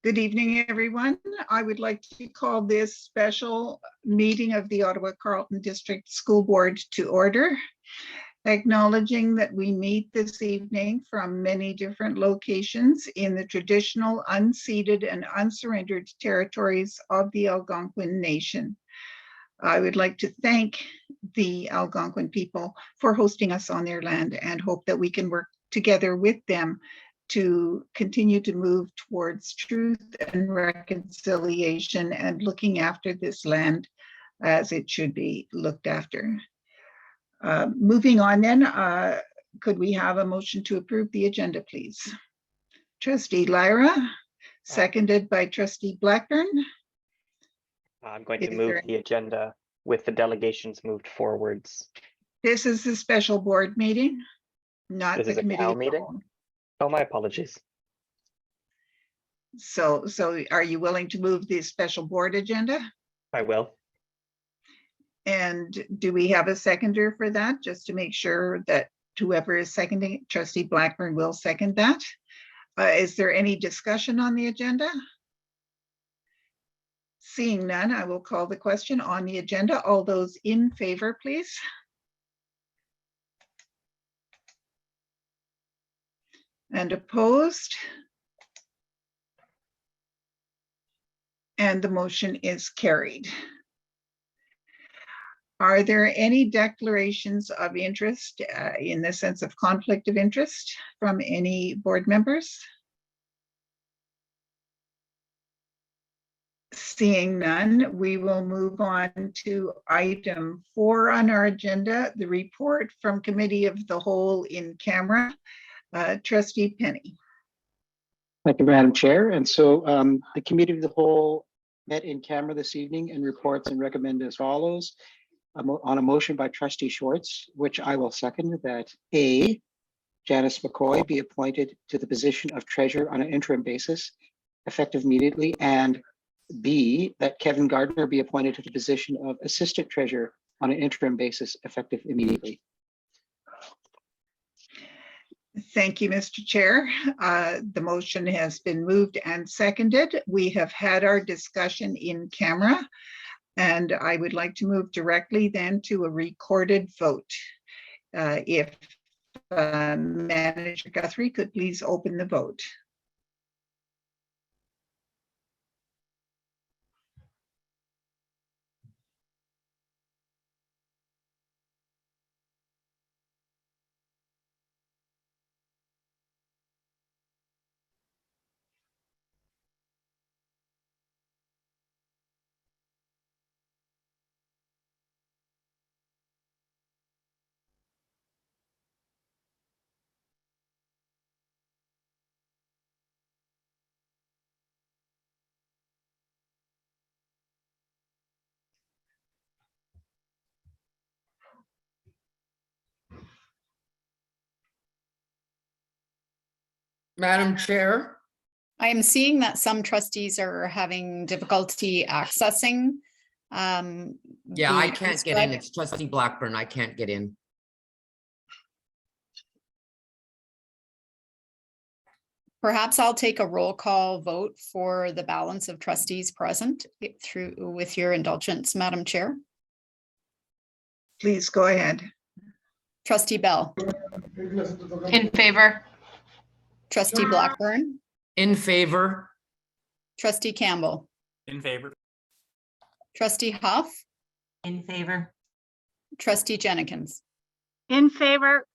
Good evening, everyone. I would like to call this special meeting of the Ottawa-Carleton District School Board to order, acknowledging that we meet this evening from many different locations in the traditional unceded and unsurrendered territories of the Algonquin Nation. I would like to thank the Algonquin people for hosting us on their land and hope that we can work together with them to continue to move towards truth and reconciliation and looking after this land as it should be looked after. Moving on then, could we have a motion to approve the agenda, please? Trustee Lyra, seconded by Trustee Blackburn. I'm going to move the agenda with the delegations moved forwards. This is the special board meeting, not This the is a committee CAL of the meeting? whole. Oh, my apologies. So are you willing to move the special board agenda? I will. And do we have a seconder for that, just to make sure that whoever is seconding, Trustee Blackburn will second that? Is there any discussion on the agenda? Seeing none, I will call the question on the agenda. All those in favor, please. And opposed? And the motion is carried. Are there any declarations of interest in the sense of conflict of interest from any board members? Seeing none, we will move on to item 4 on our agenda, the report from Committee of the Whole in camera. Trustee Penny. Thank you, Madam Chair. And so the Committee of the Whole met in camera this evening and reports and recommend as follows. On a motion by Trustee Schwartz, which I will second, that A, Janice McCoy be appointed to the position of Treasurer on an interim basis, effective immediately, and B, that Kevin Gardner be appointed to the position of Assistant Treasurer on an interim basis, effective immediately. Thank you, Mr. Chair. The motion has been moved and seconded. We have had our discussion in camera, and I would like to move directly then to a recorded vote. If Manager Guthrie could please open the vote. Madam Chair. I am seeing that some trustees are having difficulty accessing. Yeah, I can't get in. It's Trustee Blackburn. I can't get in. Perhaps I'll take a roll call vote for the balance of trustees present with your indulgence, Madam Chair. Please go ahead. Trustee Bell. In favor. Trustee Blackburn. In favor. Trustee Campbell. In favor. Trustee Huff. In favor. Trustee Jennings. In favor.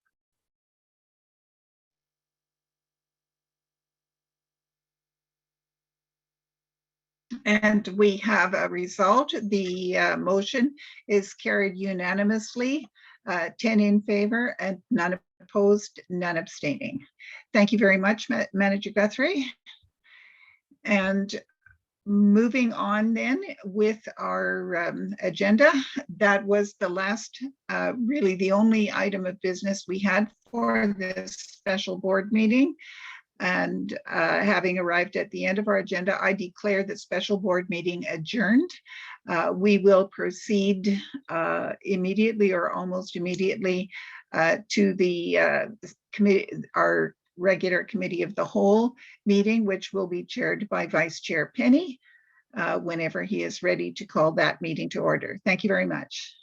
And we have a result. The motion is carried unanimously, 10 in favor and none opposed, none abstaining. Thank you very much, Manager Guthrie. And moving on then with our agenda, that was the last, really the only item of business we had for this special board meeting. And having arrived at the end of our agenda, I declare the special board meeting adjourned. We will proceed immediately or almost immediately to the committee, our regular committee of the whole meeting, which will be chaired by Vice Chair Penny whenever he is ready to call that meeting to order. Thank you very much.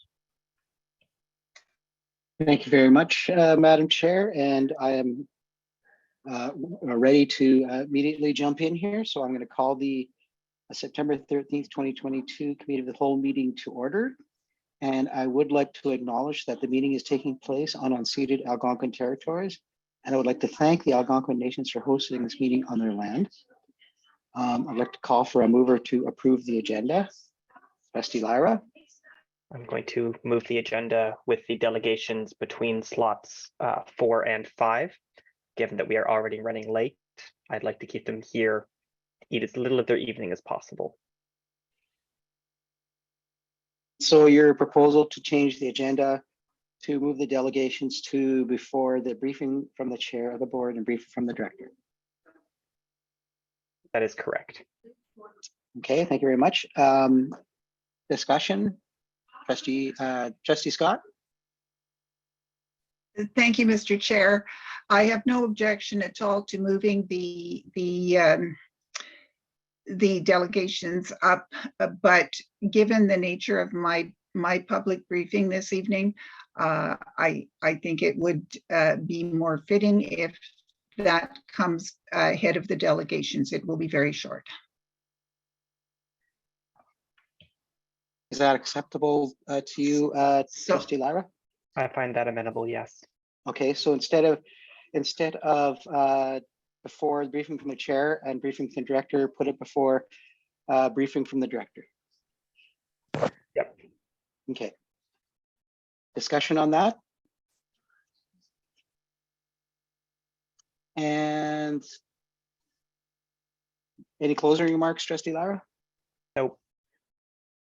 Thank you very much, Madam Chair, and I am ready to immediately jump in here. So I'm going to call the September 13th, 2022 Committee of the Whole meeting to order. And I would like to acknowledge that the meeting is taking place on unceded Algonquin territories. And I would like to thank the Algonquin Nations for hosting this meeting on their land. I'd like to call for a mover to approve the agenda. Trustee Lyra. I'm going to move the agenda with the delegations between slots 4 and 5. Given that we are already running late, I'd like to keep them here, eat as little of their evening as possible. So your proposal to change the agenda to move the delegations to before the briefing from the chair of the board and briefing from the director. That is correct. Okay, thank you very much. Discussion, Trustee Scott. Thank you, Mr. Chair. I have no objection at all to moving the delegations up, but given the nature of my public briefing this evening, I think it would be more fitting if that comes ahead of the delegations. It will be very short. Is that acceptable to you, Trustee Lyra? I find that amenable, yes. Okay, so instead of before briefing from the chair and briefing from the director, put it before briefing from the director. Yep. Okay. Discussion on that? And any closing remarks, Trustee Lyra? Nope.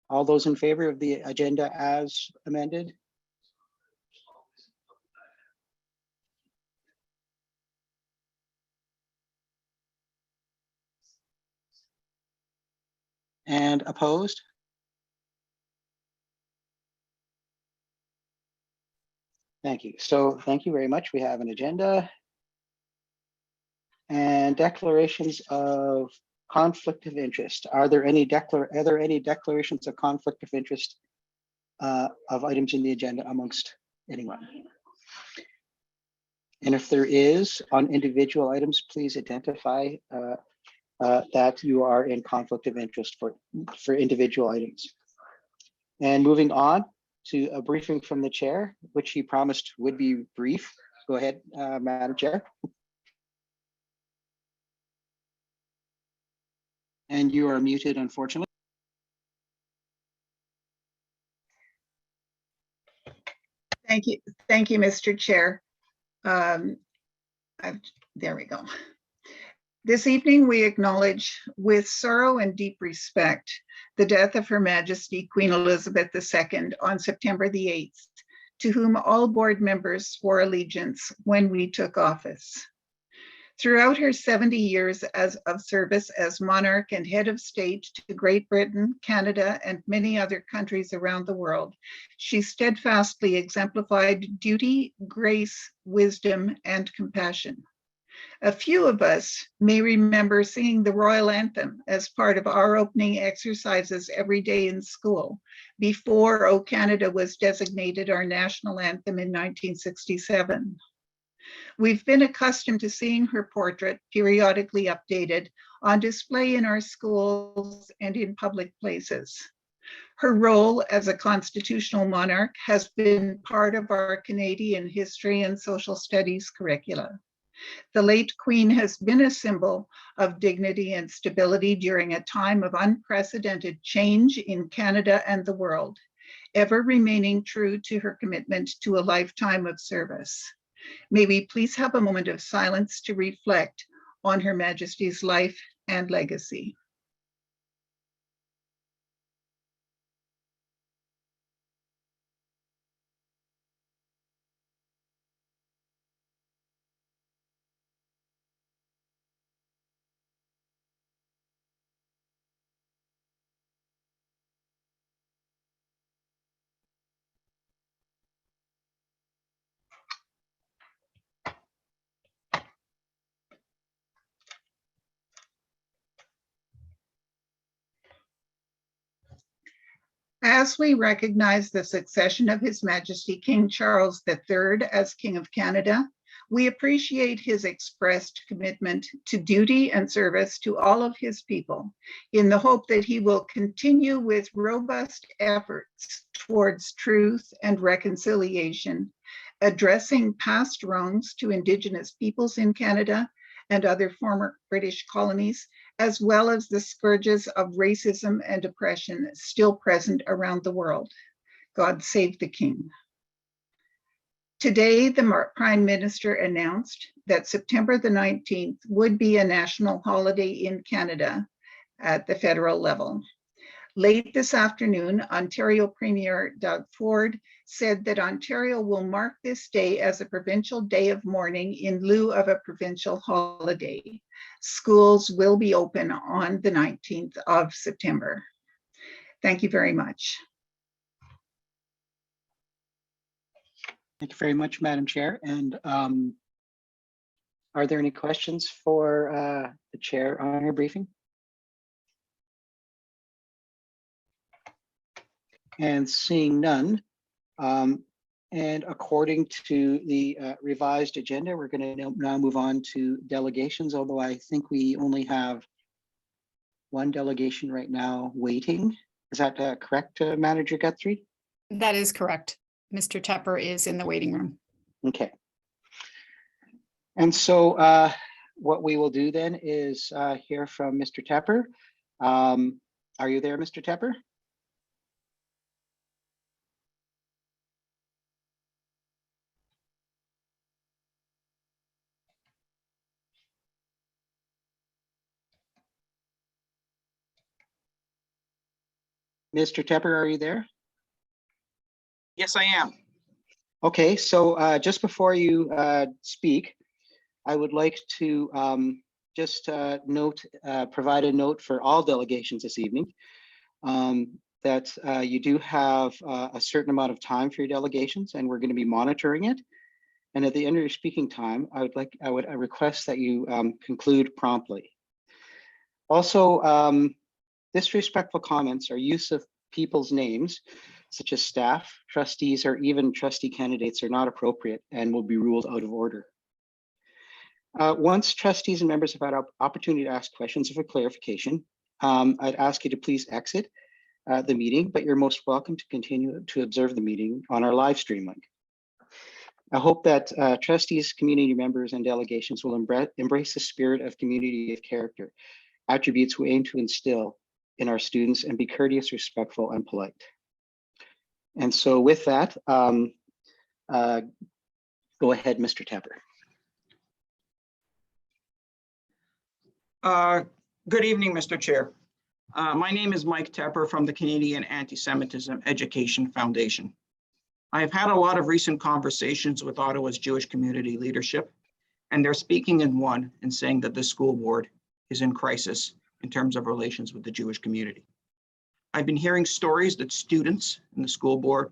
All those in favor of the agenda as amended? And opposed? Thank you. So thank you very much. We have an agenda and declarations of conflict of interest. Are there any declarations of conflict of interest of items in the agenda amongst anyone? And if there is, on individual items, please identify that you are in conflict of interest for individual items. And moving on to a briefing from the chair, which he promised would be brief. Go ahead, Madam Chair. And you are muted, unfortunately. Thank you, Mr. Chair. There we go. This evening, we acknowledge with sorrow and deep respect the death of Her Majesty Queen Elizabeth II on September the 8th, to whom all board members swore allegiance when we took office. Throughout her 70 years of service as monarch and head of state to Great Britain, Canada, and many other countries around the world, she steadfastly exemplified duty, grace, wisdom, and compassion. A few of us may remember singing the royal anthem as part of our opening exercises every day in school before O Canada was designated our national anthem in 1967. We've been accustomed to seeing her portrait periodically updated on display in our schools and in public places. Her role as a constitutional monarch has been part of our Canadian history and social studies curricula. The late Queen has been a symbol of dignity and stability during a time of unprecedented change in Canada and the world, ever remaining true to her commitment to a lifetime of service. May we please have a moment of silence to reflect on Her Majesty's life and legacy. As we recognize the succession of His Majesty King Charles III as King of Canada, we appreciate his expressed commitment to duty and service to all of his people in the hope that he will continue with robust efforts towards truth and reconciliation, addressing past wrongs to Indigenous peoples in Canada and other former British colonies, as well as the scourges of racism and oppression still present around the world. God save the King. Today, the Prime Minister announced that September the 19th would be a national holiday in Canada at the federal level. Late this afternoon, Ontario Premier Doug Ford said that Ontario will mark this day as a provincial day of mourning in lieu of a provincial holiday. Schools will be open on the 19th of September. Thank you very much. Thank you very much, Madam Chair. And are there any questions for the chair on her briefing? And seeing none, and according to the revised agenda, we're going to now move on to delegations, although I think we only have one delegation right now waiting. Is that correct, Manager Guthrie? That is correct. Mr. Tepper is in the waiting room. Okay. And so what we will do then is hear from Mr. Tepper. Are you there, Mr. Tepper? Mr. Tepper, are you there? Yes, I am. Okay, so just before you speak, I would like to just provide a note for all delegations this evening that you do have a certain amount of time for your delegations, and we're going to be monitoring it. And at the end of your speaking time, I would request that you conclude promptly. Also, disrespectful comments or use of people's names, such as staff, trustees, or even trustee candidates, are not appropriate and will be ruled out of order. Once trustees and members have had an opportunity to ask questions for clarification, I'd ask you to please exit the meeting, but you're most welcome to continue to observe the meeting on our live stream link. I hope that trustees, community members, and delegations will embrace the spirit of community of character, attributes we aim to instill in our students, and be courteous, respectful, and polite. And so with that, go ahead, Mr. Tepper. Good evening, Mr. Chair. My name is Mike Tepper from the Canadian Anti-Semitism Education Foundation. I've had a lot of recent conversations with Ottawa's Jewish community leadership, and they're speaking in one and saying that the school board is in crisis in terms of relations with the Jewish community. I've been hearing stories that students in the school board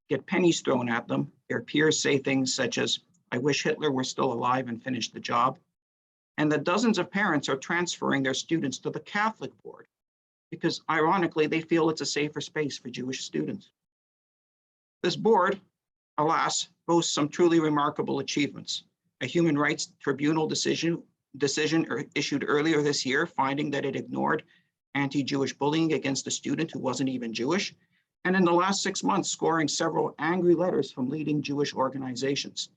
get pennies thrown at them. Their peers say things such as, "I wish Hitler were still alive and finished the job." And that dozens of parents are transferring their students to the Catholic board because, ironically, they feel it's a safer space for Jewish students. This board, alas, boasts some truly remarkable achievements. A Human Rights Tribunal decision issued earlier this year, finding that it ignored anti-Jewish bullying against a student who wasn't even Jewish, and in the last 6 months, scoring several angry letters from leading Jewish organizations.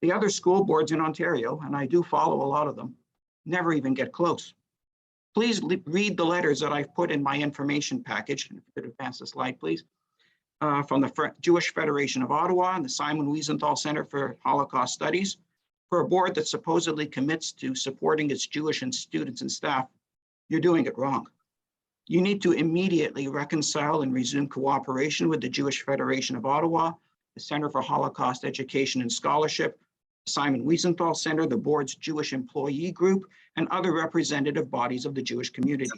The other school boards in Ontario, and I do follow a lot of them, never even get close. Please read the letters that I've put in my information package. If you could advance the slide, please. From the Jewish Federation of Ottawa and the Simon Wiesenthal Center for Holocaust Studies, for a board that supposedly commits to supporting its Jewish and students and staff. You're doing it wrong. You need to immediately reconcile and resume cooperation with the Jewish Federation of Ottawa, the Center for Holocaust Education and Scholarship, the Simon Wiesenthal Center, the board's Jewish employee group, and other representative bodies of the Jewish community.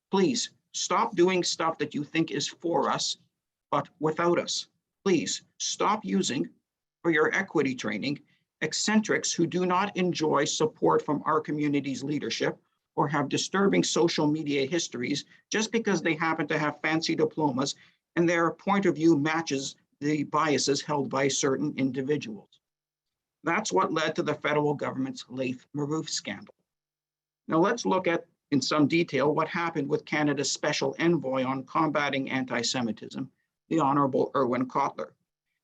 Please stop doing stuff that you think is for us, but without us. Please stop using, for your equity training, eccentrics who do not enjoy support from our community's leadership or have disturbing social media histories just because they happen to have fancy diplomas and their point of view matches the biases held by certain individuals. That's what led to the federal government's Laith Marouf scandal. Now let's look at, in some detail, what happened with Canada's Special Envoy on Combating Anti-Semitism, the Honorable Irwin Cotler.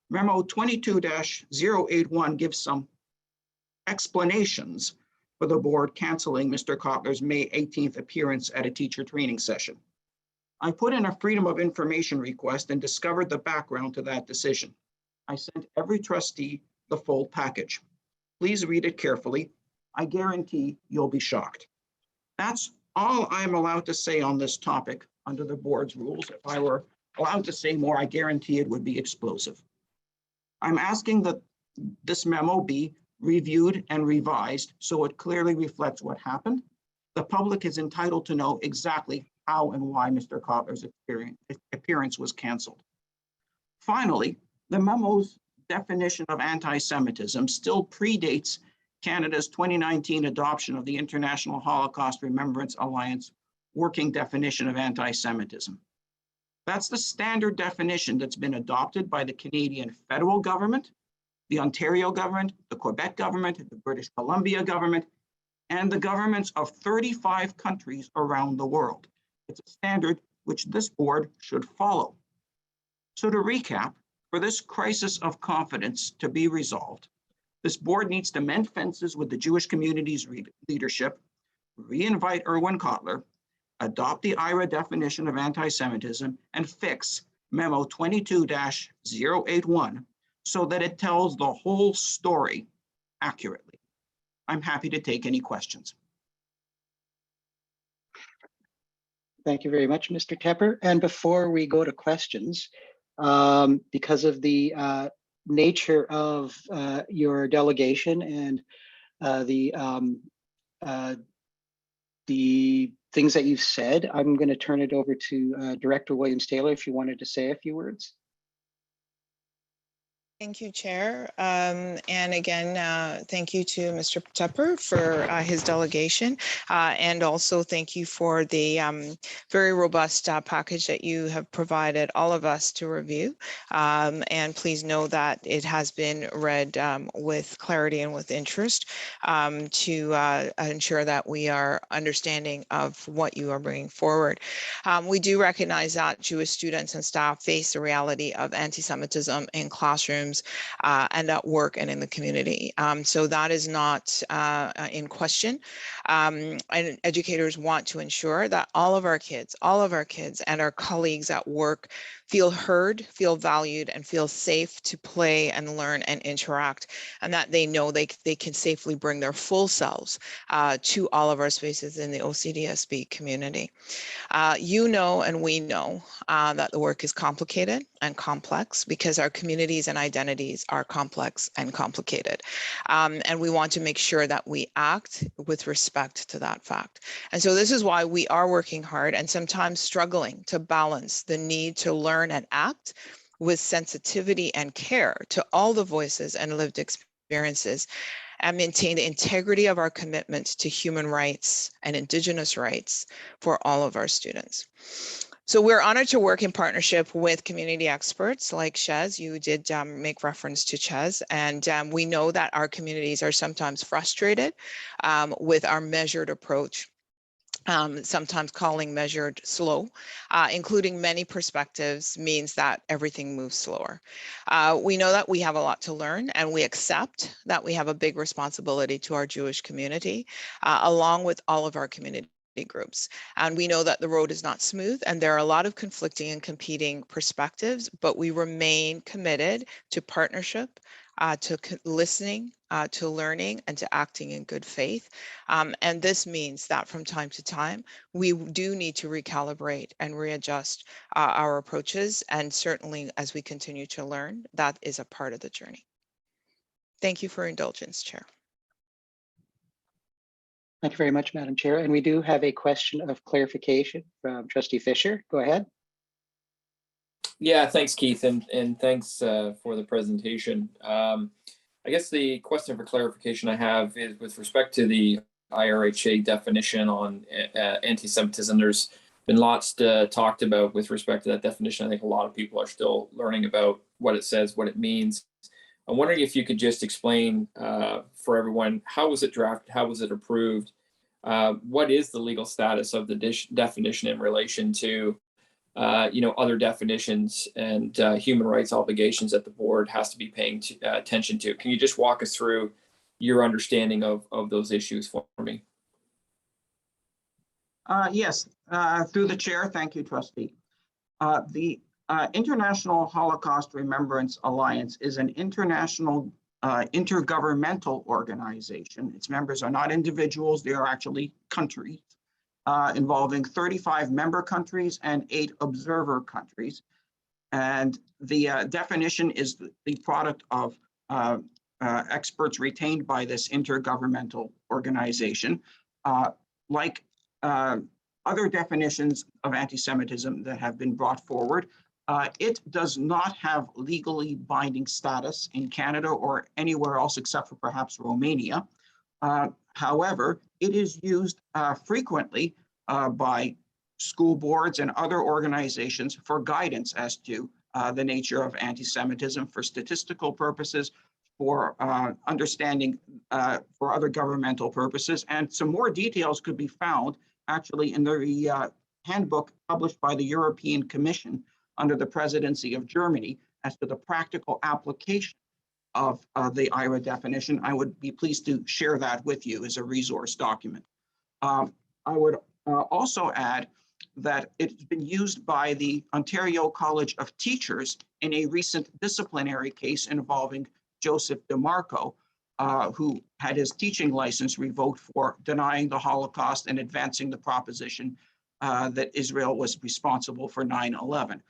Memo 22-081 gives some explanations for the board canceling Mr. Cotler's May 18th appearance at a teacher training session. I put in a Freedom of Information request and discovered the background to that decision. I sent every trustee the full package. Please read it carefully. I guarantee you'll be shocked. That's all I'm allowed to say on this topic under the board's rules. If I were allowed to say more, I guarantee it would be explosive. I'm asking that this memo be reviewed and revised so it clearly reflects what happened. The public is entitled to know exactly how and why Mr. Cotler's appearance was canceled. Finally, the memo's definition of anti-Semitism still predates Canada's 2019 adoption of the International Holocaust Remembrance Alliance working definition of anti-Semitism. That's the standard definition that's been adopted by the Canadian federal government, the Ontario government, the Quebec government, the British Columbia government, and the governments of 35 countries around the world. It's a standard which this board should follow. So to recap, for this crisis of confidence to be resolved, this board needs to mend fences with the Jewish community's leadership, re-invite Irwin Cotler, adopt the IRA definition of anti-Semitism, and fix Memo 22-081 so that it tells the whole story accurately. I'm happy to take any questions. Thank you very much, Mr. Tepper. And before we go to questions, because of the nature of your delegation and the things that you've said, I'm going to turn it over to Director Williams-Taylor if you wanted to say a few words. Thank you, Chair. And again, thank you to Mr. Tepper for his delegation. And also thank you for the very robust package that you have provided all of us to review. And please know that it has been read with clarity and with interest to ensure that we are understanding of what you are bringing forward. We do recognize that Jewish students and staff face the reality of anti-Semitism in classrooms and at work and in the community. So that is not in question. And educators want to ensure that all of our kids and our colleagues at work feel heard, feel valued, and feel safe to play and learn and interact, and that they know they can safely bring their full selves to all of our spaces in the OCDSB community. You know, and we know that the work is complicated and complex because our communities and identities are complex and complicated. And we want to make sure that we act with respect to that fact. And so this is why we are working hard and sometimes struggling to balance the need to learn and act with sensitivity and care to all the voices and lived experiences, and maintain the integrity of our commitment to human rights and Indigenous rights for all of our students. So we're honored to work in partnership with community experts like Chez. You did make reference to Chez, and we know that our communities are sometimes frustrated with our measured approach. Sometimes calling measured slow, including many perspectives means that everything moves slower. We know that we have a lot to learn, and we accept that we have a big responsibility to our Jewish community, along with all of our community groups. And we know that the road is not smooth and there are a lot of conflicting and competing perspectives, but we remain committed to partnership, to listening, to learning, and to acting in good faith. And this means that from time to time, we do need to recalibrate and readjust our approaches. And certainly as we continue to learn, that is a part of the journey. Thank you for indulgence, Chair. Thank you very much, Madam Chair. And we do have a question of clarification from Trustee Fisher. Go ahead. Yeah, thanks, Keith, and thanks for the presentation. I guess the question for clarification I have is with respect to the IRHA definition on anti-Semitism. There's been lots talked about with respect to that definition. I think a lot of people are still learning about what it says, what it means. I'm wondering if you could just explain for everyone, how was it drafted? How was it approved? What is the legal status of the definition in relation to other definitions and human rights obligations that the board has to be paying attention to? Can you just walk us through your understanding of those issues for me? Yes, through the chair. Thank you, trustee. The International Holocaust Remembrance Alliance is an international intergovernmental organization. Its members are not individuals, they are actually countries, involving 35 member countries and 8 observer countries. And the definition is the product of experts retained by this intergovernmental organization. Like other definitions of anti-Semitism that have been brought forward, it does not have legally binding status in Canada or anywhere else except for perhaps Romania. However, it is used frequently by school boards and other organizations for guidance as to the nature of anti-Semitism, for statistical purposes, for understanding, for other governmental purposes. And some more details could be found actually in the handbook published by the European Commission under the presidency of Germany as to the practical application of the IRA definition. I would be pleased to share that with you as a resource document. I would also add that it's been used by the Ontario College of Teachers in a recent disciplinary case involving Joseph DeMarco, who had his teaching license revoked for denying the Holocaust and advancing the proposition that Israel was responsible for 9/11.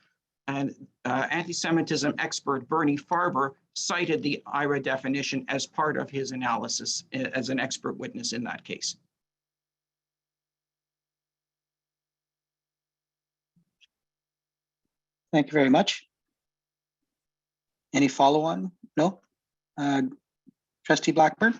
And anti-Semitism expert Bernie Farber cited the IRA definition as part of his analysis as an expert witness in that case. Thank you very much. Any follow-on? No? Trustee Blackburn?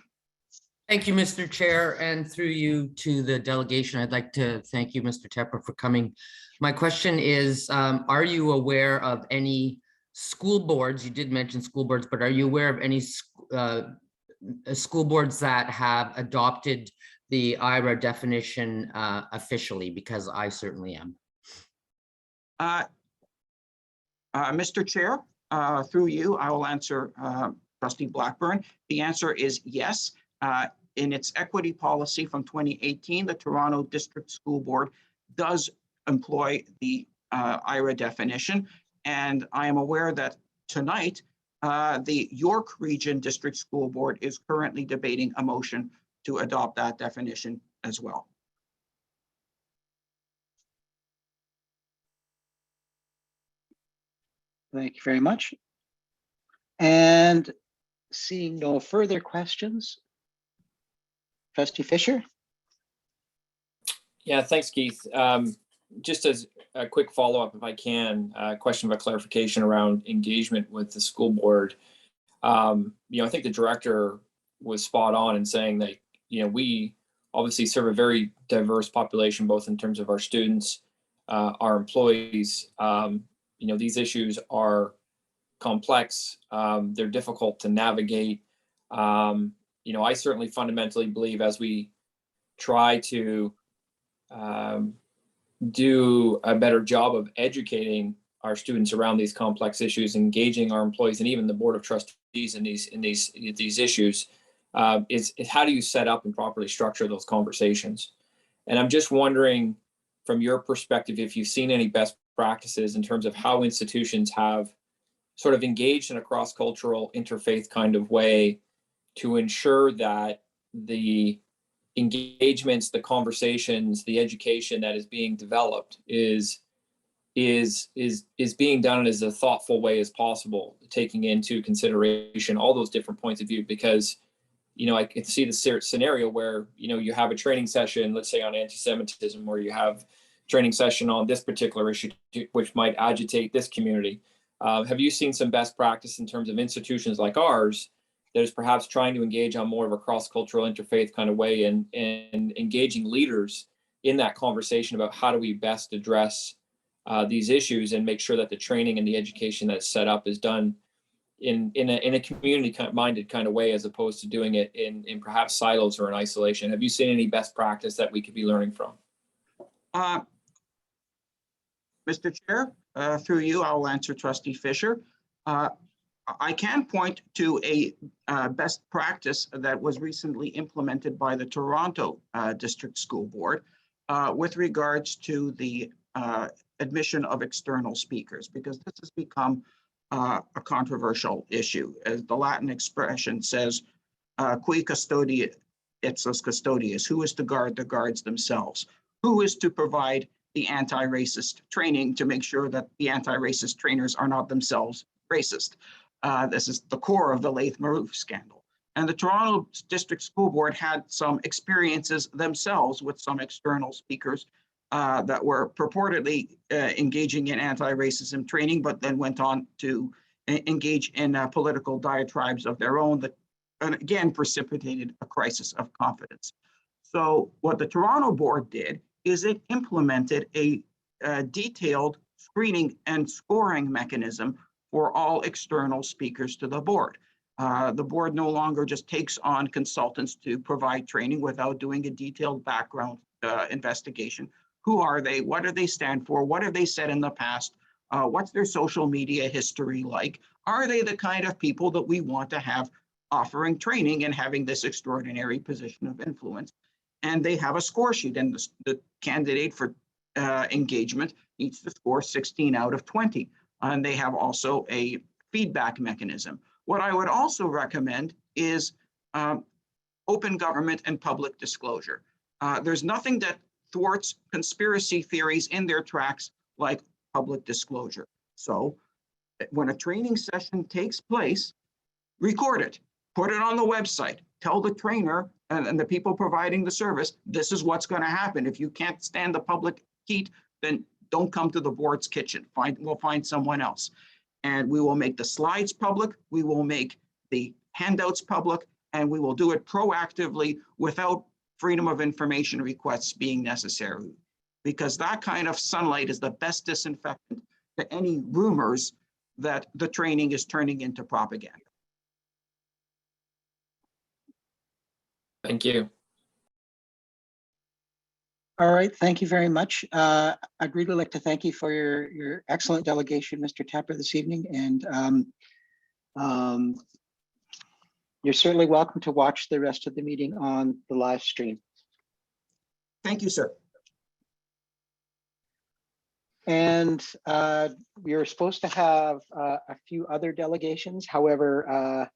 Thank you, Mr. Chair, and through you to the delegation. I'd like to thank you, Mr. Tepper, for coming. My question is, are you aware of any school boards? You did mention school boards, but are you aware of any school boards that have adopted the IRA definition officially? Because I certainly am. Mr. Chair, through you, I will answer Trustee Blackburn. The answer is yes. In its equity policy from 2018, the Toronto District School Board does employ the IRA definition. And I am aware that tonight, the York Region District School Board is currently debating a motion to adopt that definition as well. Thank you very much. And seeing no further questions, Trustee Fisher? Yeah, thanks, Keith. Just as a quick follow-up, if I can, a question of a clarification around engagement with the school board. I think the director was spot on in saying that, we obviously serve a very diverse population, both in terms of our students, our employees. These issues are complex. They're difficult to navigate. I certainly fundamentally believe as we try to do a better job of educating our students around these complex issues, engaging our employees and even the Board of Trustees in these issues, is how do you set up and properly structure those conversations? And I'm just wondering, from your perspective, if you've seen any best practices in terms of how institutions have sort of engaged in a cross-cultural interfaith kind of way to ensure that the engagements, the conversations, the education that is being developed is being done in as a thoughtful way as possible, taking into consideration all those different points of view. Because I can see the scenario where you have a training session, let's say on anti-Semitism, where you have training session on this particular issue, which might agitate this community. Have you seen some best practice in terms of institutions like ours that is perhaps trying to engage on more of a cross-cultural interfaith kind of way and engaging leaders in that conversation about how do we best address these issues and make sure that the training and the education that's set up is done in a community-minded kind of way, as opposed to doing it in perhaps silos or in isolation. Have you seen any best practice that we could be learning from? Mr. Chair, through you, I'll answer Trustee Fisher. I can point to a best practice that was recently implemented by the Toronto District School Board with regards to the admission of external speakers, because this has become a controversial issue. As the Latin expression says, qui custodia ipsos custodius, who is to guard the guards themselves? Who is to provide the anti-racist training to make sure that the anti-racist trainers are not themselves racist? This is the core of the Laith Marouf scandal. And the Toronto District School Board had some experiences themselves with some external speakers that were purportedly engaging in anti-racism training, but then went on to engage in political diatribes of their own that, and again, precipitated a crisis of confidence. So what the Toronto board did is it implemented a detailed screening and scoring mechanism for all external speakers to the board. The board no longer just takes on consultants to provide training without doing a detailed background investigation. Who are they? What do they stand for? What have they said in the past? What's their social media history like? Are they the kind of people that we want to have offering training and having this extraordinary position of influence? And they have a score sheet, and the candidate for engagement needs to score 16 out of 20. And they have also a feedback mechanism. What I would also recommend is open government and public disclosure. There's nothing that thwarts conspiracy theories in their tracks like public disclosure. So when a training session takes place, record it, put it on the website, tell the trainer and the people providing the service, this is what's going to happen. If you can't stand the public heat, then don't come to the board's kitchen. We'll find someone else. And we will make the slides public, we will make the handouts public, and we will do it proactively without freedom of information requests being necessary, because that kind of sunlight is the best disinfectant to any rumors that the training is turning into propaganda. Thank you. All right, thank you very much. I'd really like to thank you for your excellent delegation, Mr. Tepper, this evening. And you're certainly welcome to watch the rest of the meeting on the live stream. Thank you, sir. And we were supposed to have a few other delegations. However,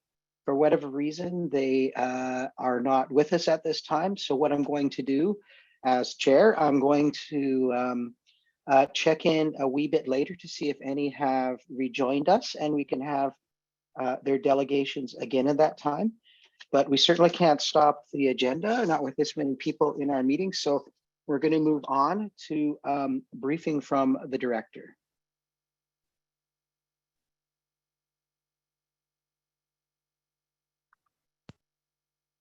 for whatever reason, they are not with us at this time. So what I'm going to do as chair, I'm going to check in a wee bit later to see if any have rejoined us, and we can have their delegations again at that time. But we certainly can't stop the agenda, not with this many people in our meeting. So we're going to move on to briefing from the director.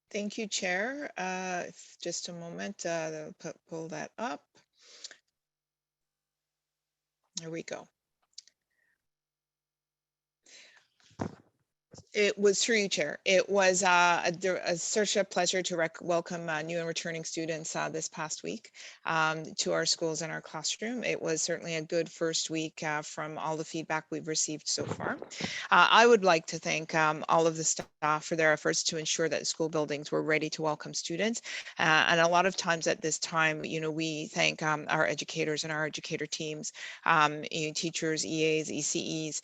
Thank you, Chair. Just a moment, pull that up. There we go. It was through you, Chair. It was such a pleasure to welcome new and returning students this past week to our schools and our classroom. It was certainly a good first week from all the feedback we've received so far. I would like to thank all of the staff for their efforts to ensure that school buildings were ready to welcome students. And a lot of times at this time, you know, we thank our educators and our educator teams, teachers, EAs, ECEs,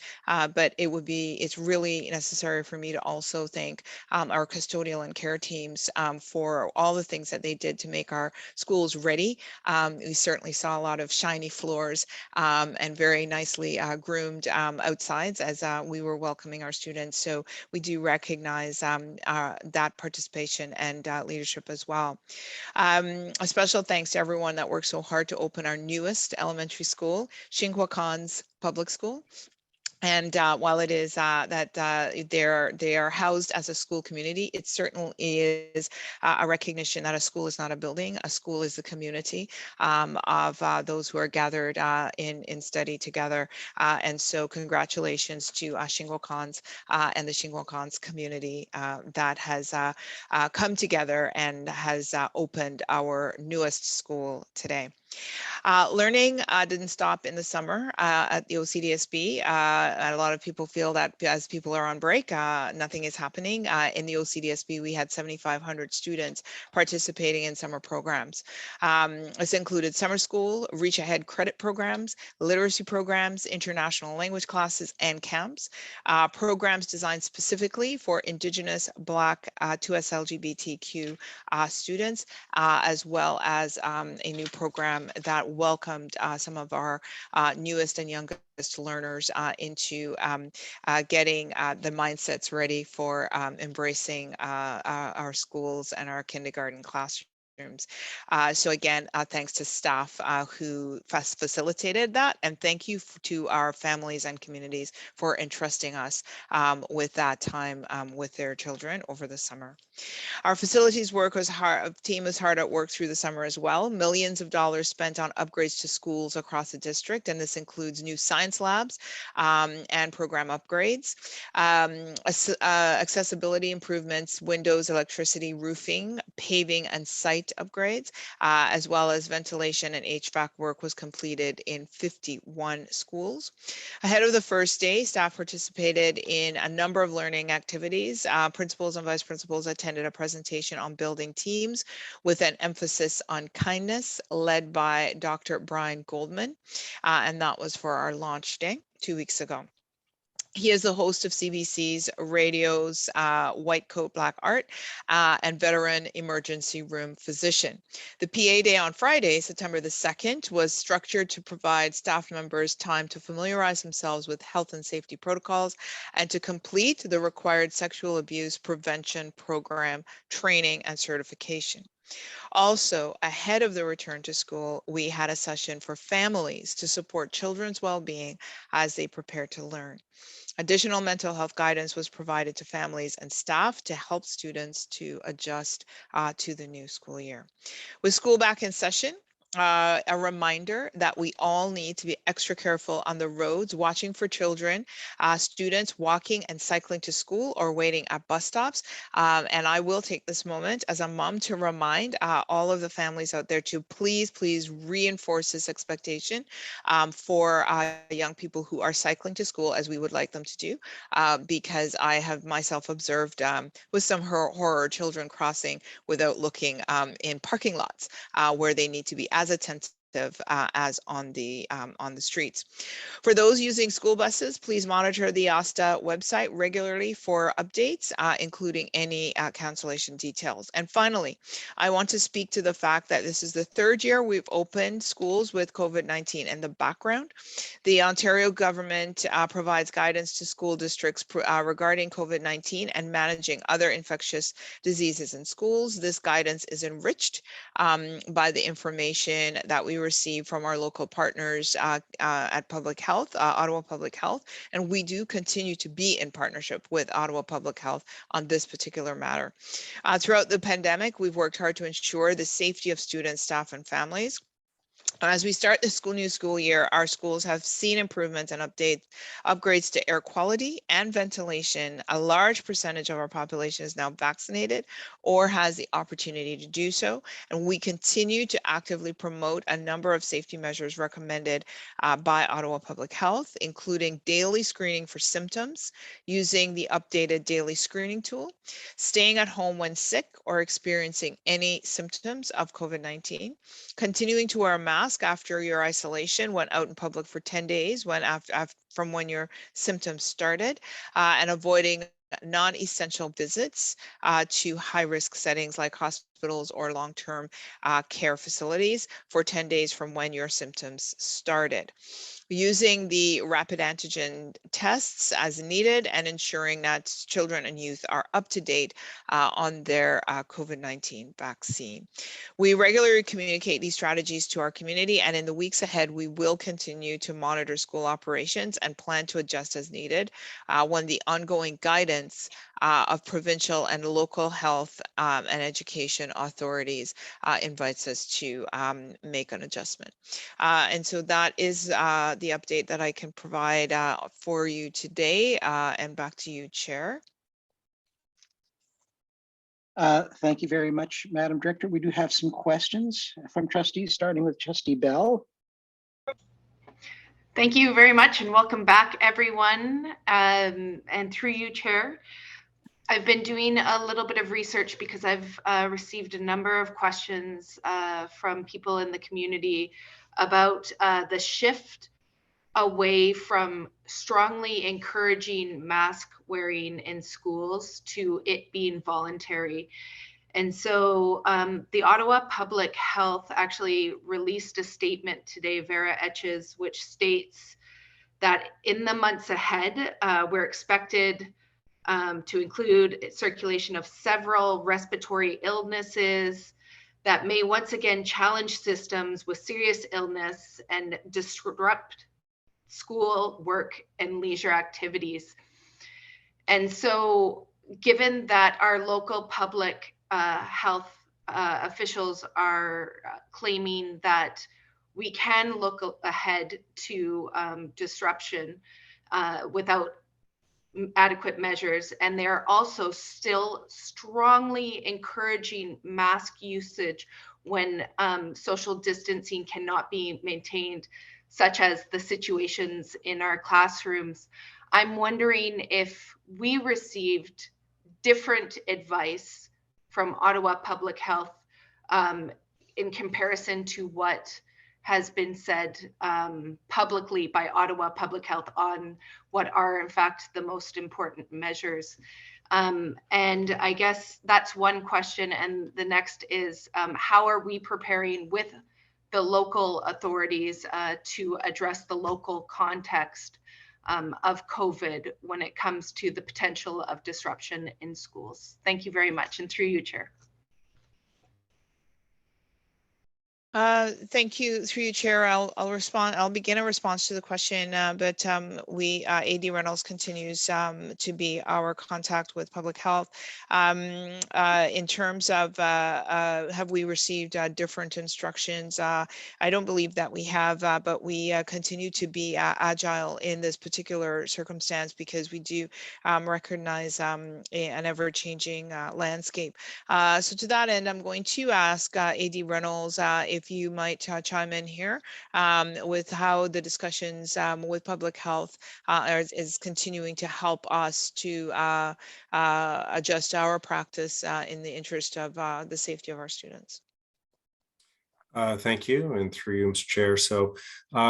but it's really necessary for me to also thank our custodial and care teams for all the things that they did to make our schools ready. We certainly saw a lot of shiny floors and very nicely groomed outsides as we were welcoming our students. So we do recognize that participation and leadership as well. A special thanks to everyone that worked so hard to open our newest elementary school, Xinhua Khan's Public School. And while it is that they are housed as a school community, it certainly is a recognition that a school is not a building. A school is the community of those who are gathered in study together. And so congratulations to Shingwakons and the Shingwakons community that has come together and has opened our newest school today. Learning didn't stop in the summer at the OCDSB. A lot of people feel that as people are on break, nothing is happening. In the OCDSB, we had 7,500 students participating in summer programs. This included summer school, Reach Ahead credit programs, literacy programs, international language classes, and camps. Programs designed specifically for Indigenous, Black, 2S LGBTQ students, as well as a new program that welcomed some of our newest and youngest learners into getting the mindsets ready for embracing our schools and our kindergarten classrooms. So again, thanks to staff who facilitated that, and thank you to our families and communities for entrusting us with that time with their children over the summer. Our facilities work was hard. Team was hard at work through the summer as well. Millions of dollars spent on upgrades to schools across the district, and this includes new science labs and program upgrades, accessibility improvements, windows, electricity, roofing, paving, and site upgrades, as well as ventilation and HVAC work was completed in 51 schools. Ahead of the first day, staff participated in a number of learning activities. Principals and vice principals attended a presentation on building teams with an emphasis on kindness, led by Dr. Brian Goldman, and that was for our launch day 2 weeks ago. He is the host of CBC's Radio's White Coat Black Art and veteran emergency room physician. The PA Day on Friday, September the 2nd, was structured to provide staff members time to familiarize themselves with health and safety protocols and to complete the required sexual abuse prevention program training and certification. Also, ahead of the return to school, we had a session for families to support children's well-being as they prepare to learn. Additional mental health guidance was provided to families and staff to help students to adjust to the new school year. With school back in session, a reminder that we all need to be extra careful on the roads, watching for children, students walking and cycling to school or waiting at bus stops. And I will take this moment as a mom to remind all of the families out there to please reinforce this expectation for young people who are cycling to school, as we would like them to do, because I have myself observed with some horror children crossing without looking in parking lots where they need to be as attentive as on the streets. For those using school buses, please monitor the OSTA website regularly for updates, including any cancellation details. And finally, I want to speak to the fact that this is the third year we've opened schools with COVID-19 in the background. The Ontario government provides guidance to school districts regarding COVID-19 and managing other infectious diseases in schools. This guidance is enriched by the information that we receive from our local partners at Public Health, Ottawa Public Health, and we do continue to be in partnership with Ottawa Public Health on this particular matter. Throughout the pandemic, we've worked hard to ensure the safety of students, staff, and families. As we start the new school year, our schools have seen improvements and upgrades to air quality and ventilation. A large percentage of our population is now vaccinated or has the opportunity to do so. And we continue to actively promote a number of safety measures recommended by Ottawa Public Health, including daily screening for symptoms, using the updated daily screening tool, staying at home when sick or experiencing any symptoms of COVID-19, continuing to wear a mask after your isolation when out in public for 10 days from when your symptoms started, and avoiding non-essential visits to high-risk settings like hospitals hospitals or long-term care facilities for 10 days from when your symptoms started. Using the rapid antigen tests as needed and ensuring that children and youth are up to date on their COVID-19 vaccine. We regularly communicate these strategies to our community, and in the weeks ahead, we will continue to monitor school operations and plan to adjust as needed when the ongoing guidance of provincial and local health and education authorities invites us to make an adjustment. And so that is the update that I can provide for you today. And back to you, Chair. Thank you very much, Madam Director. We do have some questions from trustees, starting with Trustee Bell. Thank you very much and welcome back, everyone. And through you, Chair, I've been doing a little bit of research because I've received a number of questions from people in the community about the shift away from strongly encouraging mask wearing in schools to it being voluntary. And so the Ottawa Public Health actually released a statement today, Vera Etches, which states that in the months ahead, we're expected to include circulation of several respiratory illnesses that may once again challenge systems with serious illness and disrupt school, work, and leisure activities. And so given that our local public health officials are claiming that we can look ahead to disruption without adequate measures, and they're also still strongly encouraging mask usage when social distancing cannot be maintained, such as the situations in our classrooms. I'm wondering if we received different advice from Ottawa Public Health in comparison to what has been said publicly by Ottawa Public Health on what are in fact the most important measures. And I guess that's one question. And the next is, how are we preparing with the local authorities to address the local context of COVID when it comes to the potential of disruption in schools? Thank you very much. And through you, Chair. Thank you. Through you, Chair. I'll respond. I'll begin a response to the question, but AD Reynolds continues to be our contact with public health. In terms of have we received different instructions? I don't believe that we have, but we continue to be agile in this particular circumstance because we do recognize an ever-changing landscape. So to that end, I'm going to ask AD Reynolds if you might chime in here with how the discussions with public health is continuing to help us to adjust our practice in the interest of the safety of our students. Thank you, and through you, Mr. Chair. So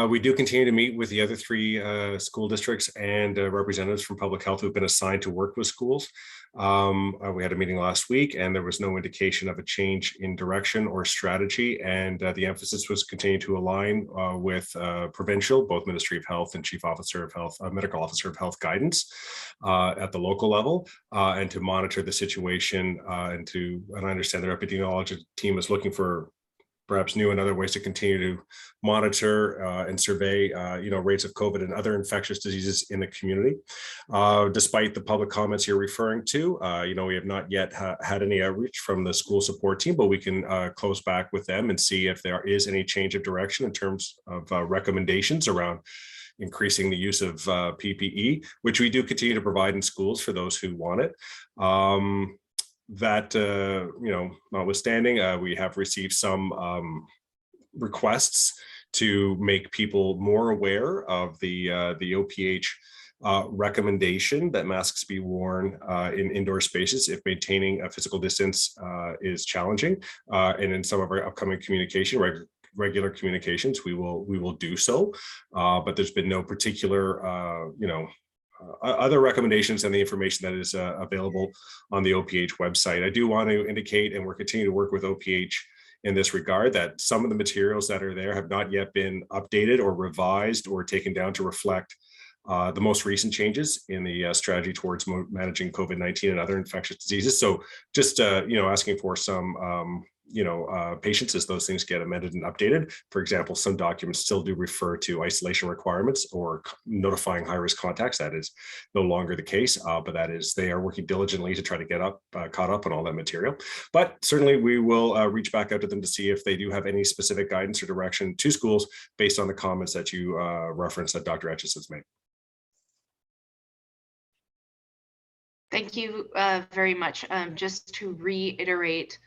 we do continue to meet with the other three school districts and representatives from public health who've been assigned to work with schools. We had a meeting last week and there was no indication of a change in direction or strategy, and the emphasis was continue to align with provincial, both Ministry of Health and Chief Officer of Health, Medical Officer of Health guidance at the local level, and to monitor the situation and I understand their epidemiology team is looking for perhaps new and other ways to continue to monitor and survey, rates of COVID and other infectious diseases in the community. Despite the public comments you're referring to, we have not yet had any outreach from the school support team, but we can close back with them and see if there is any change of direction in terms of recommendations around increasing the use of PPE, which we do continue to provide in schools for those who want it. Notwithstanding, we have received some requests to make people more aware of the OPH recommendation that masks be worn in indoor spaces if maintaining a physical distance is challenging. And in some of our upcoming regular communications, we will do so. But there's been no particular, other recommendations and the information that is available on the OPH website. I do want to indicate, and we're continuing to work with OPH in this regard, that some of the materials that are there have not yet been updated or revised or taken down to reflect the most recent changes in the strategy towards managing COVID-19 and other infectious diseases. So just, asking for some, patience as those things get amended and updated. For example, some documents still do refer to isolation requirements or notifying high-risk contacts. That is no longer the case, but they are working diligently to try to get caught up on all that material. But certainly we will reach back out to them to see if they do have any specific guidance or direction to schools based on the comments that you referenced that Dr. Etches has made. Thank you very much. Just to reiterate,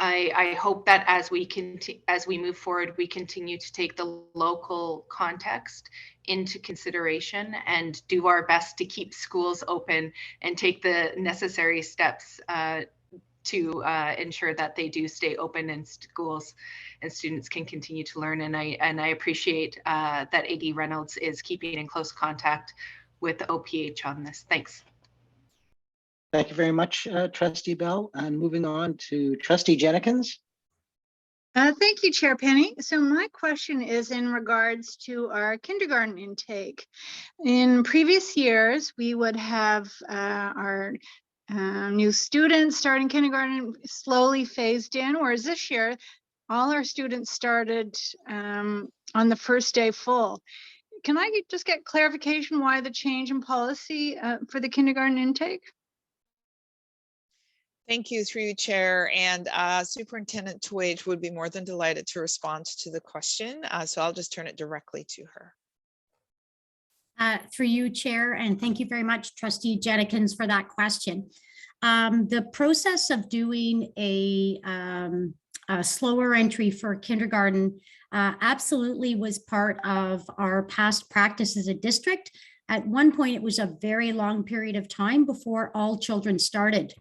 I hope that as we move forward, we continue to take the local context into consideration and do our best to keep schools open and take the necessary steps to ensure that they do stay open and schools and students can continue to learn. And I appreciate that AD Reynolds is keeping in close contact with OPH on this. Thanks. Thank you very much, Trustee Bell. And moving on to Trustee Jennings. Thank you, Chair Penny. So my question is in regards to our kindergarten intake. In previous years, we would have our new students starting kindergarten slowly phased in, whereas this year, all our students started on the first day full. Can I just get clarification why the change in policy for the kindergarten intake? Thank you, through you, Chair, and Superintendent Twage would be more than delighted to respond to the question. So I'll just turn it directly to her. Through you, Chair, and thank you very much, Trustee Jennings, for that question. The process of doing a slower entry for kindergarten absolutely was part of our past practice as a district. At one point, it was a very long period of time before all children started.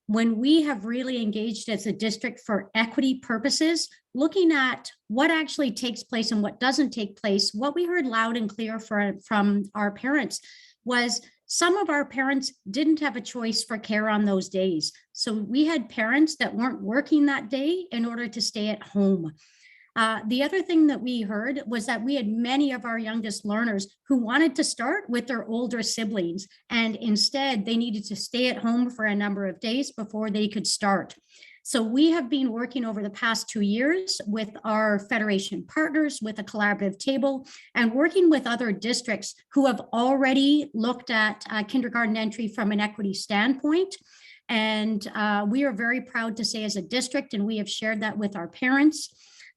When we have really engaged as a district for equity purposes, looking at what actually takes place and what doesn't take place, what we heard loud and clear from our parents was some of our parents didn't have a choice for care on those days. So we had parents that weren't working that day in order to stay at home. The other thing that we heard was that we had many of our youngest learners who wanted to start with their older siblings, and instead they needed to stay at home for a number of days before they could start. So we have been working over the past 2 years with our Federation partners with a collaborative table and working with other districts who have already looked at kindergarten entry from an equity standpoint. And we are very proud to say as a district, and we have shared that with our parents,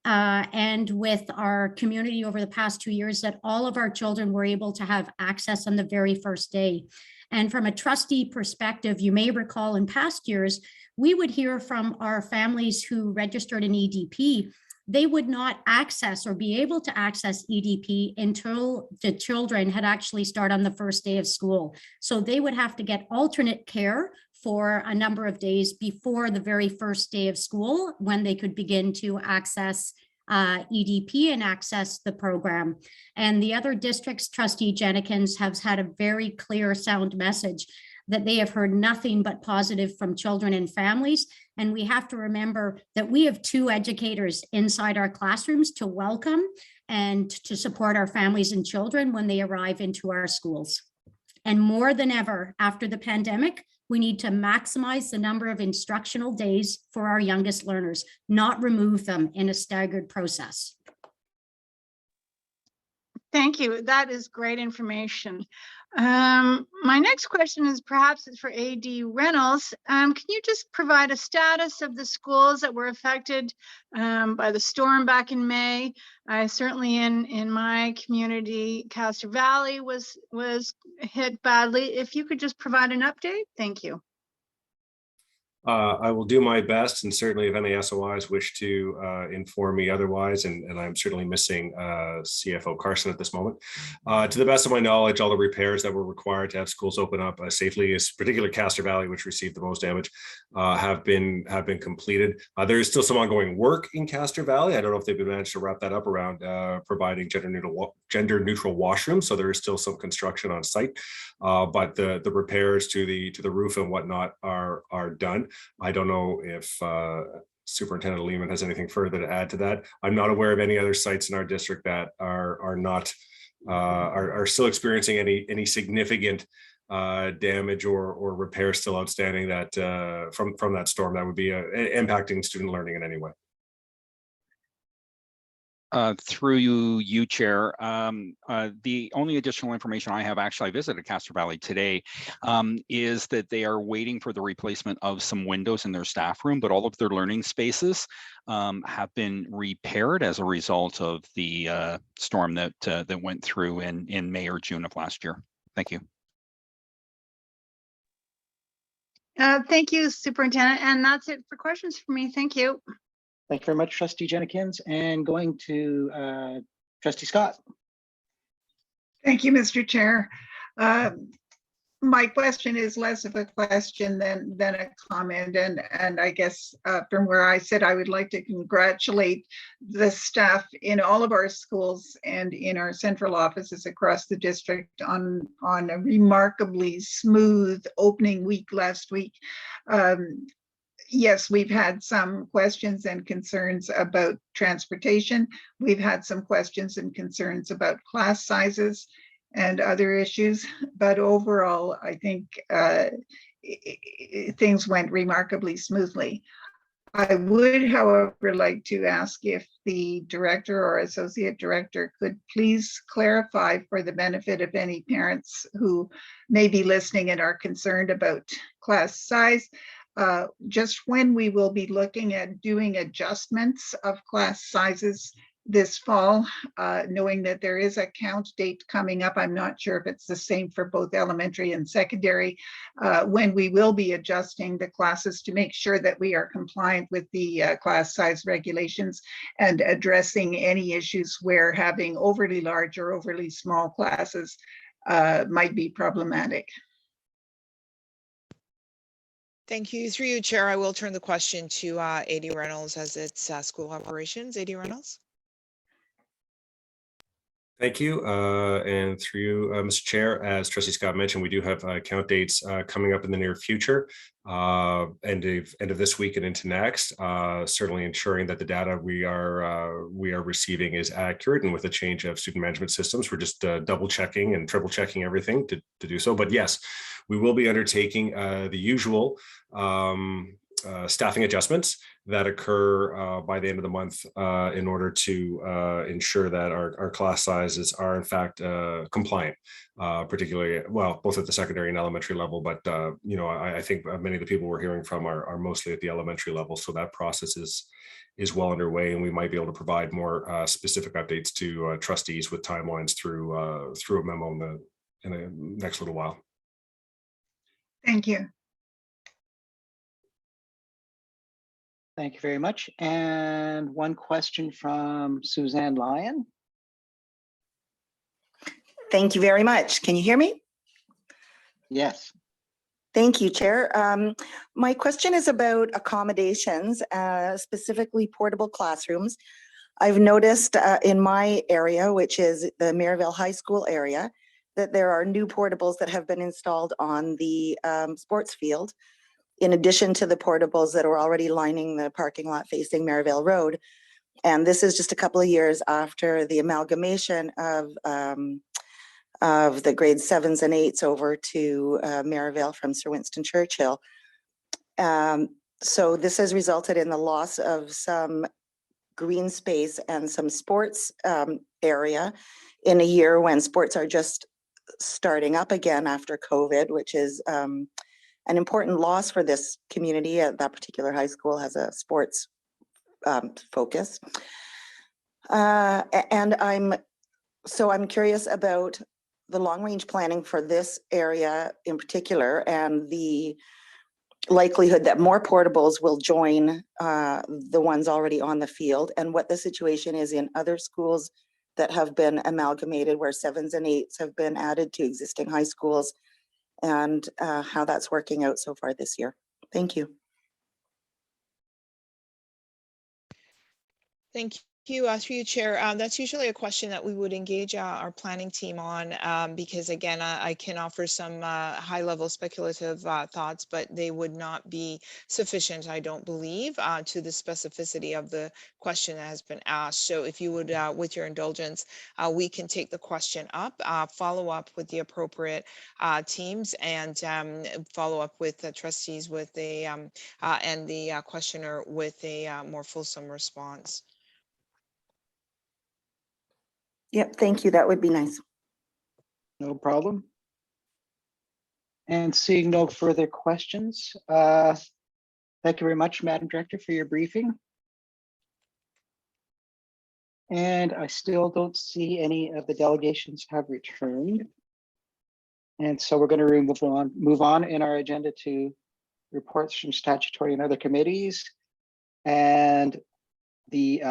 and with our community over the past 2 years, that all of our children were able to have access on the very first day. And from a trustee perspective, you may recall in past years, we would hear from our families who registered an EDP, they would not access or be able to access EDP until the children had actually started on the first day of school. So they would have to get alternate care for a number of days before the very first day of school when they could begin to access EDP and access the program. And the other districts, Trustee Jennings, has had a very clear, sound message that they have heard nothing but positive from children and families. And we have to remember that we have 2 educators inside our classrooms to welcome and to support our families and children when they arrive into our schools. And more than ever, after the pandemic, we need to maximize the number of instructional days for our youngest learners, not remove them in a staggered process. Thank you. That is great information. My next question is perhaps for AD Reynolds. Can you just provide a status of the schools that were affected by the storm back in May? Certainly in my community, Castor Valley was hit badly. If you could just provide an update, thank you. I will do my best, and certainly if any SOIs wish to inform me otherwise, and I'm certainly missing CFO Carson at this moment. To the best of my knowledge, all the repairs that were required to have schools open up safely, is particularly Castor Valley, which received the most damage, have been completed. There is still some ongoing work in Castor Valley. I don't know if they've managed to wrap that up around providing gender neutral washrooms. So there is still some construction on site, but the repairs to the roof and whatnot are done. I don't know if Superintendent Lehman has anything further to add to that. I'm not aware of any other sites in our district that are not are still experiencing any significant damage or repair still outstanding that from that storm that would be impacting student learning in any way. Through you, Chair. The only additional information I have, actually, I visited Castor Valley today, is that they are waiting for the replacement of some windows in their staff room, but all of their learning spaces have been repaired as a result of the storm that went through in May or June of last year. Thank you. Thank you, Superintendent. And that's it for questions for me. Thank you. Thank you very much, Trustee Jenkins, and going to Trustee Scott. Thank you, Mr. Chair. My question is less of a question than a comment, and I guess from where I sit, I would like to congratulate the staff in all of our schools and in our central offices across the district on a remarkably smooth opening week last week. Yes, we've had some questions and concerns about transportation. We've had some questions and concerns about class sizes and other issues, but overall, I think things went remarkably smoothly. I would, however, like to ask if the director or associate director could please clarify, for the benefit of any parents who may be listening and are concerned about class size, just when we will be looking at doing adjustments of class sizes this fall, knowing that there is a count date coming up. I'm not sure if it's the same for both elementary and secondary, when we will be adjusting the classes to make sure that we are compliant with the class size regulations and addressing any issues where having overly large or overly small classes might be problematic. Thank you. Through you, Chair, I will turn the question to A.D. Reynolds as it's school operations. A.D. Reynolds. Thank you. And through you, Mr. Chair, as Trustee Scott mentioned, we do have count dates coming up in the near future, end of this week and into next. Certainly ensuring that the data we are receiving is accurate, and with a change of student management systems, we're just double checking and triple checking everything to do so. But yes, we will be undertaking the usual staffing adjustments that occur by the end of the month in order to ensure that our class sizes are in fact compliant, particularly, well, both at the secondary and elementary level, but you know, I think many of the people we're hearing from are mostly at the elementary level. So that process is well underway, and we might be able to provide more specific updates to trustees with timelines through a memo in the next little while. Thank you. Thank you very much. And one question from Suzanne Lyon. Thank you very much. Can you hear me? Yes. Thank you, Chair. My question is about accommodations, specifically portable classrooms. I've noticed in my area, which is the Maryville High School area, that there are new portables that have been installed on the sports field, in addition to the portables that are already lining the parking lot facing Maryville Road. And this is just a couple of years after the amalgamation of the grade 7s and 8s over to Maryville from Sir Winston Churchill. So this has resulted in the loss of some green space and some sports area in a year when sports are just starting up again after COVID, which is an important loss for this community. That particular high school has a sports focus. And I'm curious about the long range planning for this area in particular, and the likelihood that more portables will join the ones already on the field, and what the situation is in other schools that have been amalgamated, where 7s and 8s have been added to existing high schools, and how that's working out so far this year. Thank you. Thank you. Through you, Chair. That's usually a question that we would engage our planning team on because, again, I can offer some high-level speculative thoughts, but they would not be sufficient, I don't believe, to the specificity of the question that has been asked. So if you would, with your indulgence, we can take the question up, follow up with the appropriate teams, and follow up with the trustees with a and the questioner with a more fulsome response. Yep, thank you. That would be nice. No problem. And seeing no further questions, thank you very much, Madam Director, for your briefing. And I still don't see any of the delegations have returned. And so we're going to move on in our agenda to reports from statutory and other committees. And the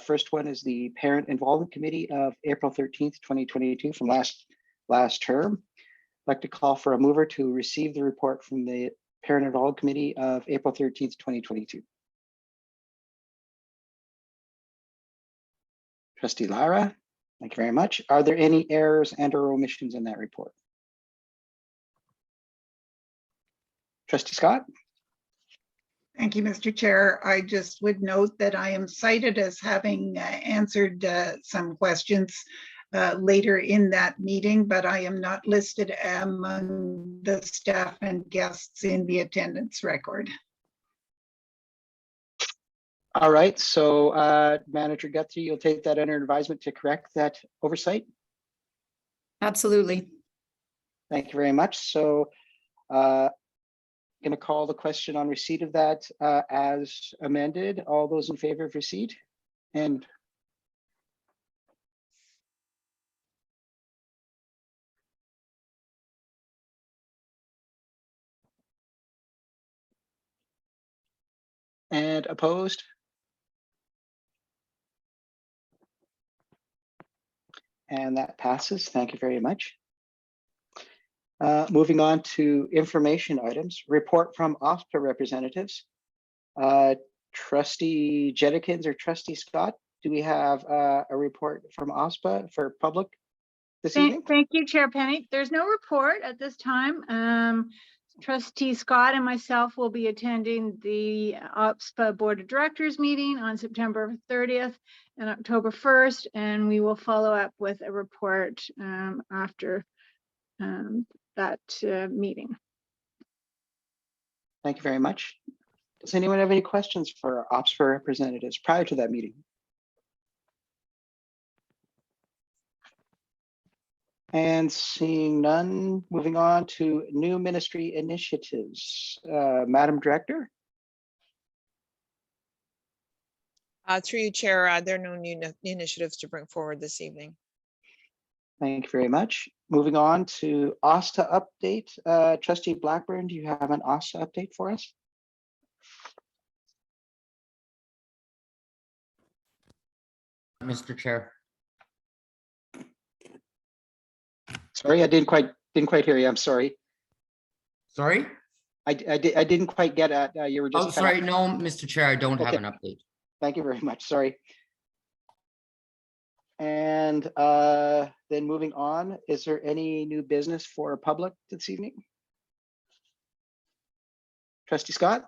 first one is the Parent Involvement Committee of April 13th, 2022 from last term. I'd like to call for a mover to receive the report from the Parent Involvement Committee of April 13th, 2022. Trustee Lara, thank you very much. Are there any errors and or omissions in that report? Trustee Scott? Thank you, Mr. Chair. I just would note that I am cited as having answered some questions later in that meeting, but I am not listed among the staff and guests in the attendance record. All right, so Manager Guthrie, you'll take that under advisement to correct that oversight? Absolutely. Thank you very much. So going to call the question on receipt of that as amended. All those in favor of receipt? And opposed? And that passes. Thank you very much. Moving on to information items, report from OSPA representatives. Trustee Jedikins or Trustee Scott, do we have a report from OSPA for public this evening? Thank you, Chair Penny. There's no report at this time. Trustee Scott and myself will be attending the OSPA Board of Directors meeting on September 30th and October 1st, and we will follow up with a report after that meeting. Thank you very much. Does anyone have any questions for OSPA representatives prior to that meeting? And seeing none, moving on to new ministry initiatives. Madam Director? Through you, Chair, there are no new initiatives to bring forward this evening. Thank you very much. Moving on to OSTA update. Trustee Blackburn, do you have an OSTA update for us? Mr. Chair. Sorry, I didn't quite hear you. I'm sorry. Sorry? I didn't quite get at you were just. Oh, sorry. No, Mr. Chair, I don't have an update. Thank you very much. Sorry. And then moving on, is there any new business for public this evening? Trustee Scott?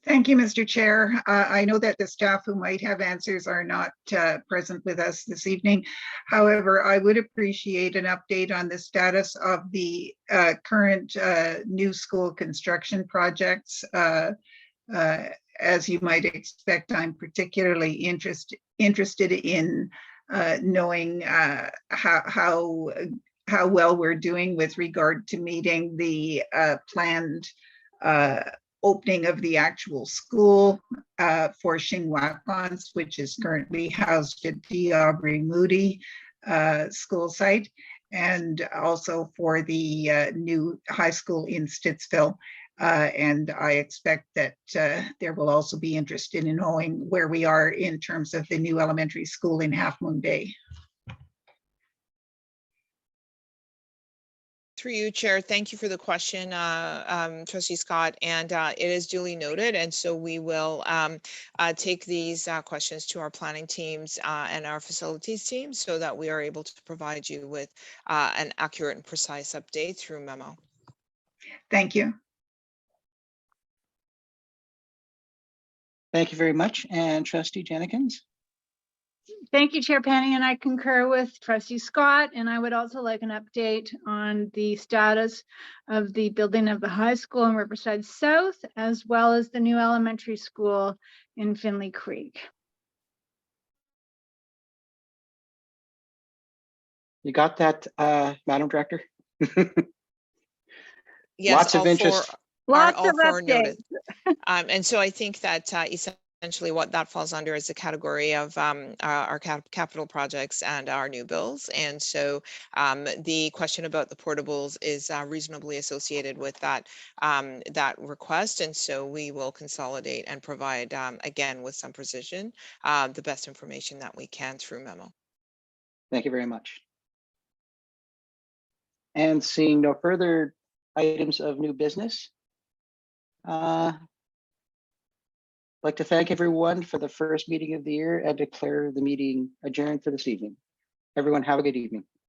Thank you, Mr. Chair. I know that the staff who might have answers are not present with us this evening. However, I would appreciate an update on the status of the current new school construction projects. As you might expect, I'm particularly interested in knowing how well we're doing with regard to meeting the planned opening of the actual school for Shingwakons, which is currently housed at the Aubrey Moody school site. and also for the new high school in Stittsville. And I expect that there will also be interest in knowing where we are in terms of the new elementary school in Half Moon Bay. Through you, Chair. Thank you for the question, Trustee Scott, and it is duly noted. And so we will take these questions to our planning teams and our facilities teams so that we are able to provide you with an accurate and precise update through memo. Thank you. Thank you very much. And Trustee Jenkins? Thank you, Chair Penny, and I concur with Trustee Scott. And I would also like an update on the status of the building of the high school in Riverside South, as well as the new elementary school in Finley Creek. You got that, Madam Director? Yes, Lots of all interest. four Lots all of four noted. updates. And so I think that essentially what that falls under is the category of our capital projects and our new bills. And so the question about the portables is reasonably associated with that that request. And so we will consolidate and provide, again, with some precision, the best information that we can through memo. Thank you very much. And seeing no further items of new business, I'd like to thank everyone for the first meeting of the year and declare the meeting adjourned for this evening. Everyone have a good evening.